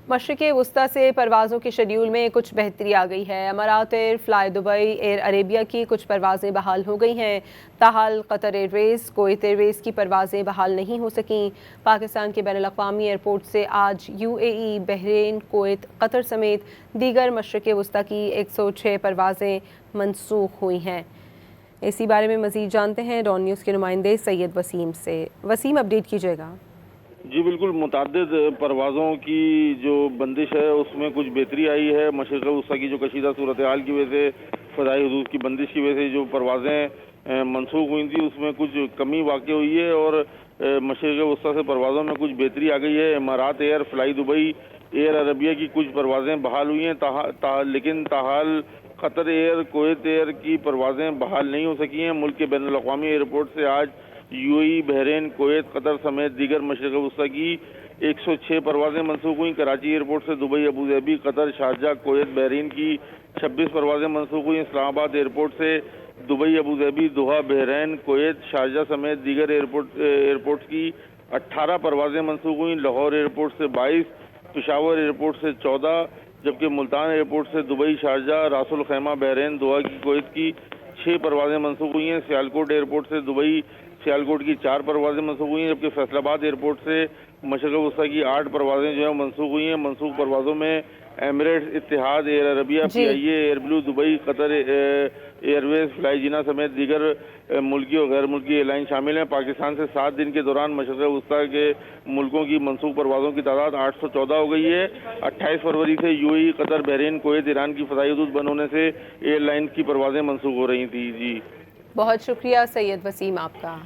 مشرقِ وسطی سے پروازوں کے شیڈول میں کچھ بہتری آ گئی ہے۔ امارات air, fly Dubai, air Arabia کی کچھ پروازیں بحال ہو گئی ہیں، تاحال Qatar airways, Kuwait airways کی پروازیں بحال نہیں ہو سکیں۔ پاکستان کے بین الاقوامی ایئرپورٹ سے آج UAE، بحرین، کویت، قطر سمیت دیگر مشرقِ وسطی کی 106 پروازیں منسوخ ہوئی ہیں۔ اسی بارے میں مزید جانتے ہیں ڈان نیوز کے نمائندے سید وسیم سے۔ وسیم، اپڈیٹ کیجیے گا۔ جی بالکل، متعدد پروازوں کی جو بندش ہے اس میں کچھ بہتری آئی ہے۔ مشرق وسطی کی جو کشیدہ صورتحال کی وجہ سے، فضائی حدود کی بندش کی وجہ سے جو پروازیں منسوخ ہوئی تھیں اس میں کچھ کمی واقع ہوئی ہے، اور مشرق وسطی سے پروازوں میں کچھ بہتری آ گئی ہے۔ امارات air, fly Dubai, air Arabia کی کچھ پروازیں بحال ہوئی ہیں، لیکن تاحال قطر ایئر، کویت ایئر کی پروازیں بحال نہیں ہو سکی ہیں۔ ملک کے بین الاقوامی ایئرپورٹ سے آج UAE، بحرین، کویت، قطر سمیت دیگر مشرق وسطی کی 106 پروازیں منسوخ ہوئیں۔ کراچی ایئرپورٹ سے دبئی، ابوظہبی، قطر، شارجہ، کویت، بحرین کی 26 پروازیں منسوخ ہوئیں۔ اسلام آباد ایئرپورٹ سے Dubai, Abu Dhabi, Doha, Bahrain, Kuwait, Sharjah سمیت دیگر ایئرپورٹ کی 18 پروازیں منسوخ ہوئیں۔ لاہور ایئرپورٹ سے 22، پشاور ایئرپورٹ سے 14، جبکہ ملتان ایئرپورٹ سے Dubai, Sharjah, Ras Al Khaimah, Bahrain, Doha کی کویت کی 6 پروازیں منسوخ ہوئی ہیں۔ سیالکوٹ ایئرپورٹ سے دبئی، سیالکوٹ کی 4 پروازیں منسوخ ہوئی ہیں، جبکہ فیصل آباد ایئرپورٹ سے مشرق وسطی کی 8 پروازیں جو ہیں منسوخ ہوئی ہیں۔ منسوخ پروازوں میں ایمریٹس، اتحاد، ایئر عربیہ، PIA، ایئر بلو، دبئی، قطر ایئر ویز، فلائی جینا سمیت دیگر ملکی اور غیر ملکی ایئر لائن شامل ہیں۔ پاکستان سے 7 دن کے دوران مشرق وسطی کے ملکوں کی منسوخ پروازوں کی تعداد 814 ہو گئی ہے۔ 28 فروری سے UAE، قطر، بحرین، کویت، ایران کی فضائی حدود بند ہونے سے ایئر لائنز کی پروازیں منسوخ ہو رہی تھیں۔ جی بہت شکریہ سید وسیم آپ کا۔